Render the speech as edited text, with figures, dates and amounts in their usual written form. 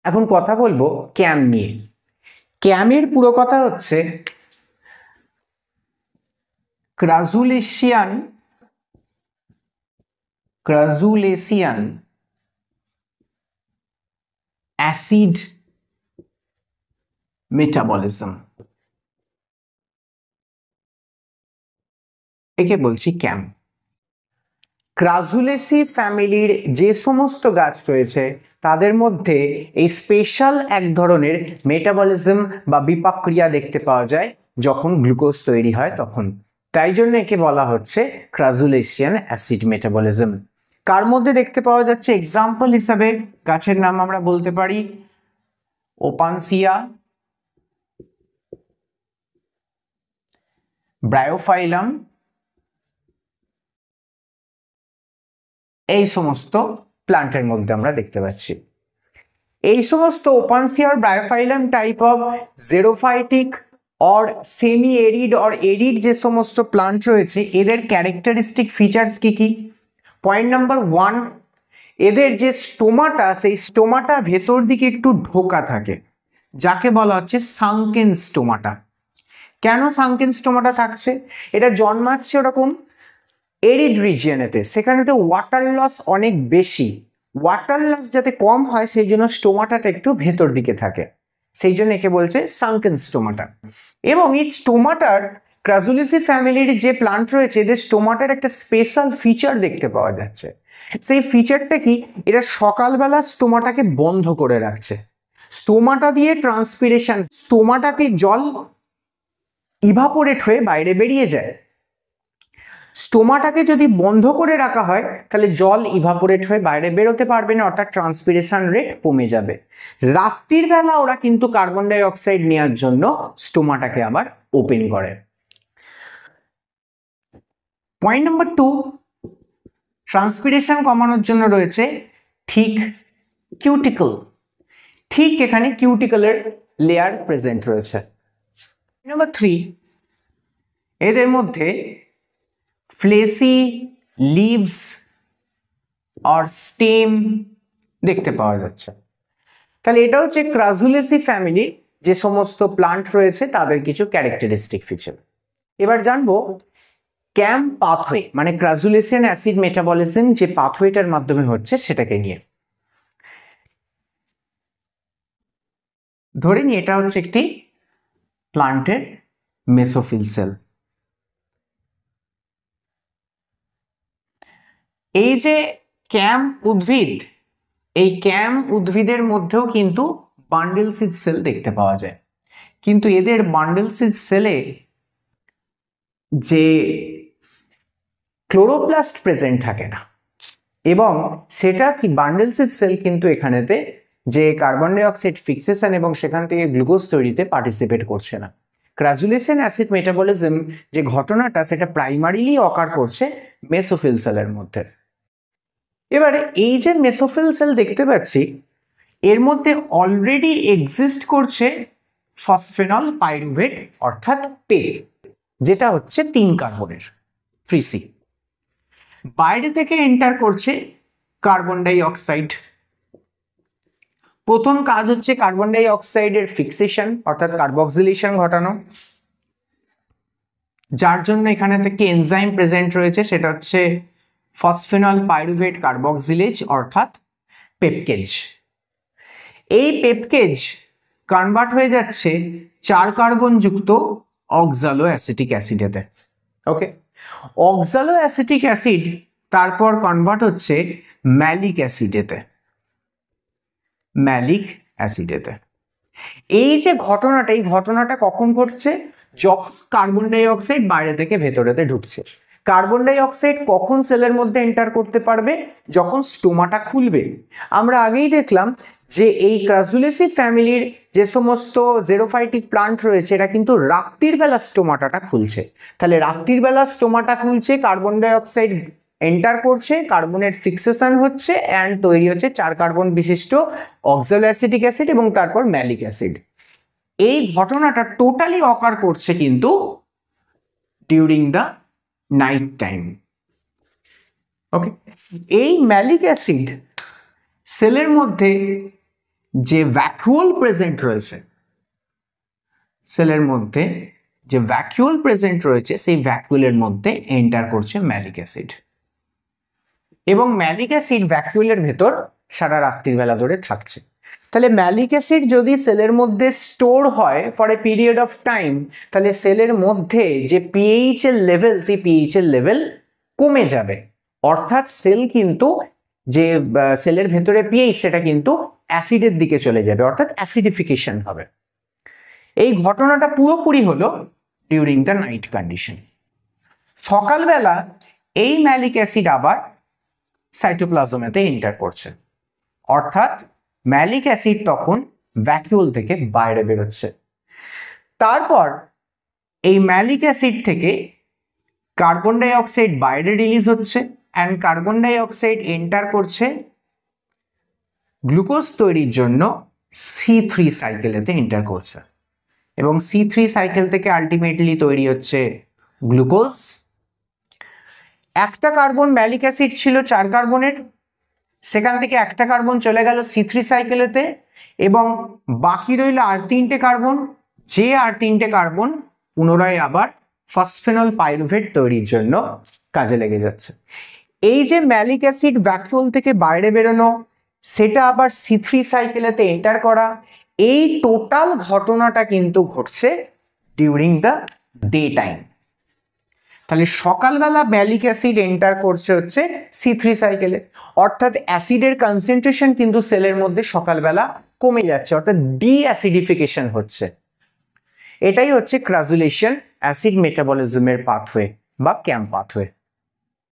এখন কথা বলবো ক্যাম নিয়ে। ক্যামের পুরো কথা হচ্ছে ক্রাজুলেশিয়ান অ্যাসিড মেটাবলিজম, একে বলছি ক্যাম। ক্রাজুলেসি ফ্যামিলির যে সমস্ত গাছ রয়েছে তাদের মধ্যে এই স্পেশাল এক ধরনের মেটাবলিজম বা বিপাক্রিয়া দেখতে পাওয়া যায় যখন গ্লুকোজ তৈরি হয় তখন, তাই জন্য একে বলা হচ্ছে ক্রাজুলেশিয়ান অ্যাসিড মেটাবলিজম। কার মধ্যে দেখতে পাওয়া যাচ্ছে? এক্সাম্পল হিসাবে গাছের নাম আমরা বলতে পারি ওপানসিয়া, ব্রায়োফাইলাম, এই সমস্ত প্লান্টের মধ্যে আমরা দেখতে পাচ্ছি। এই সমস্ত ওপানসিয়া আর bryophyllum type of xerophytic or semi arid or arid যে সমস্ত প্লান্ট রয়েছে এদের ক্যারেক্টারিস্টিক ফিচার্স কি কি? পয়েন্ট নাম্বার 1, এদের যে স্টোমাটা, সেই স্টোমাটা ভেতর দিকে একটু ঢোকা থাকে, যাকে বলা হচ্ছে সাঙ্কেন স্টোমাটা। কেন সাঙ্কেন স্টোমাটা থাকছে? এটা জন্মাচ্ছে ওরকম এরিড রিজিয়নেতে, সেখানেতে ওয়াটার লস অনেক বেশি, ওয়াটার লস যাতে কম হয় সেই জন্য স্টোমাটাটা একটু ভেতর দিকে থাকে, সেই জন্য একে বলছে সাঙ্কেন স্টোমাটা। এবং এই স্টোমাটার ক্রাজুলেসি ফ্যামিলির যে প্লান্ট রয়েছে এদের স্টোমাটার একটা স্পেশাল ফিচার দেখতে পাওয়া যাচ্ছে। সেই ফিচারটা কি? এটা সকালবেলা স্টোমাটাকে বন্ধ করে রাখছে, স্টোমাটা দিয়ে ট্রান্সপিরেশন, স্টোমাটাকে জল ইভাপোরেট হয়ে বাইরে বেরিয়ে যায়। স্টোমাটাকে যদি বন্ধ করে রাখা হয় তাহলে জল ইভাপোরেট হয়ে বাইরে বেরোতে পারবে না, অর্থাৎ ট্রান্সপিরেশন রেট কমে যাবে। রাত্রির বেলা ওরা কিন্তু কার্বন ডাই অক্সাইড নেওয়ার জন্য স্টোমাটাকে আবার ওপেন করে। পয়েন্ট নাম্বার 2, ট্রান্সপিরেশন কমানোর জন্য রয়েছে ঠিক কিউটিকল, ঠিক এখানে কিউটিকলের লেয়ার প্রেজেন্ট রয়েছে। নাম্বার 3, এদের মধ্যে ফ্লেসি লিভস আর স্টেম দেখতে পাওয়া যাচ্ছে। তাহলে এটা হচ্ছে ক্রাজুলেসি ফ্যামিলির যে সমস্ত প্লান্ট রয়েছে তাদের কিছু ক্যারেক্টারিস্টিক ফিচার। এবার জানবো ক্যাম পাথওয়ে, মানে ক্রাজুলেশিয়ান অ্যাসিড মেটাবলিজম যে পাথওয়েটার মাধ্যমে হচ্ছে সেটাকে নিয়ে। ধরে নিই এটা হচ্ছে একটি প্লান্টের মেসোফিল সেল। এই যে ক্যাম উদ্ভিদ, এই ক্যাম উদ্ভিদের মধ্যেও কিন্তু বান্ডেল সিড সেল দেখতে পাওয়া যায়, কিন্তু এদের বান্ডেল সিড সেলে যে ক্লোরোপ্লাস্ট প্রেজেন্ট থাকে না, এবং সেটা কি বান্ডেল সিড সেল কিন্তু এখানেতে যে কার্বন ডাই অক্সাইড ফিক্সেশন এবং সেখান থেকে গ্লুকোজ তৈরিতে পার্টিসিপেট করছে না। ক্রাজুলেশন অ্যাসিড মেটাবলিজম যে ঘটনাটা সেটা প্রাইমারিলি অকার করছে মেসোফিল সেলের মধ্যে। এবারে এই যে মেসোফিল সেল দেখতে পাচ্ছি এর মধ্যে অলরেডি এক্সিস্ট করছে ফসফেনল পাইরুভেট অর্থাৎ পেপ, যেটা হচ্ছে 3 কার্বনের 3C। বাইরে থেকে এন্টার করছে কার্বন ডাই অক্সাইড। প্রথম কাজ হচ্ছে কার্বন ডাই অক্সাইডের ফিক্সেশন অর্থাৎ কার্বক্সিলেশন ঘটানো, যার জন্য এখানে থেকে এনজাইম প্রেজেন্ট রয়েছে, সেটা হচ্ছে ফসফেনল পাইরুভেট কার্বক্সিলেজ অর্থাৎ পেপকেজ। এই পেপকেজ কনভার্ট হয়ে যাচ্ছে 4 কার্বন যুক্ত অক্সালো অ্যাসিটিক অ্যাসিডেতে। ওকে, অক্সালো অ্যাসিটিক অ্যাসিড তারপর কনভার্ট হচ্ছে ম্যালিক অ্যাসিডেতে, ম্যালিক অ্যাসিডেতে। এই যে ঘটনাটা, এই ঘটনাটা কখন ঘটছে? যখন কার্বন ডাই অক্সাইড বাইরে থেকে ভেতরেতে ঢুকছে। কার্বন ডাই অক্সাইড কখন সেলের মধ্যে এন্টার করতে পারবে? যখন স্টোমাটা খুলবে। আমরা আগেই দেখলাম যে এই ক্রাজুলেসি ফ্যামিলির যে সমস্ত জেরোফাইটিক প্লান্ট রয়েছে এরা কিন্তু রাত্রির বেলা স্টোমাটাটা খুলছে। তাহলে রাত্রির বেলা স্টোমাটা খুলছে, কার্বন ডাই অক্সাইড এন্টার করছে, কার্বনের ফিক্সেশন হচ্ছে অ্যান্ড তৈরি হচ্ছে 4 কার্বন বিশিষ্ট অক্সালো অ্যাসিটিক অ্যাসিড এবং তারপর ম্যালিক অ্যাসিড। এই ঘটনাটা টোটালি অকার করছে কিন্তু ডিউরিং দ্য নাইট টাইম। ওকে, এই ম্যালিক অ্যাসিড সেলের মধ্যে যে ভ্যাকুয়াল প্রেজেন্ট রয়েছে সেলের মধ্যে, যে ভ্যাকুয়াল প্রেজেন্ট রয়েছে সেই ভ্যাকুয়ালের মধ্যে এন্টার করছে ম্যালিক অ্যাসিড, এবং ম্যালিক অ্যাসিড ভ্যাকুয়ালের ভেতর সারা রাত্রিবেলা ধরে থাকছে। তাহলে ম্যালিক অ্যাসিড যদি সেলের মধ্যে স্টোর হয় for a period of time, তাহলে সেলের মধ্যে যে পিএইচ এর লেভেল, সেই পিএইচ এর লেভেল কমে যাবে, অর্থাৎ সেল কিন্তু যে সেলের ভেতরে পিএইচ সেটা কিন্তু অ্যাসিডের দিকে চলে যাবে, অর্থাৎ অ্যাসিডিফিকেশন হবে। এই ঘটনাটা পুরোপুরি হলো ডিউরিং দ্য নাইট কন্ডিশন। সকালবেলা এই ম্যালিক অ্যাসিড আবার সাইটোপ্লাজমেতে এন্টার করছে, অর্থাৎ ম্যালিক অ্যাসিড তখন ভ্যাকুয়াল থেকে বাইরে বেরোচ্ছে। তারপর এই ম্যালিক অ্যাসিড থেকে কার্বন ডাই অক্সাইড বাইরে রিলিজ হচ্ছে, and carbon dioxide enter করছে গ্লুকোজ তৈরির জন্য C3 সাইকেলেতে এন্টার করছে, এবং C3 সাইকেল থেকে আলটিমেটলি তৈরি হচ্ছে গ্লুকোজ। একটা কার্বন ম্যালিক অ্যাসিড ছিল 4 কার্বনের, সেখান থেকে একটা কার্বন চলে গেল C3 সাইকেলেতে, এবং বাকি রইল আর 3টে কার্বন, যে আর 3টে কার্বন পুনরায় আবার ফসফেনল পাইরুভেট তৈরির জন্য কাজে লেগে যাচ্ছে। এই যে ম্যালিক অ্যাসিড ভ্যাকুয়াল থেকে বাইরে বেরোনো, সেটা আবার C3 সাইকেলেতে এন্টার করা, এই টোটাল ঘটনাটা কিন্তু ঘটছে ডিউরিং দ্য ডে টাইম। তাহলে সকালবেলা ম্যালিক অ্যাসিড এন্টার করছে হচ্ছে C3 সাইকেলে, অর্থাৎ অ্যাসিডের কনসেন্ট্রেশন কিন্তু সেলের মধ্যে সকালবেলা কমে যাচ্ছে, অর্থাৎ ডিঅ্যাসিডিফিকেশন হচ্ছে। এটাই হচ্ছে ক্রাজুলেশন অ্যাসিড মেটাবলিজমের পাথওয়ে বা ক্যাম্প পাথওয়ে।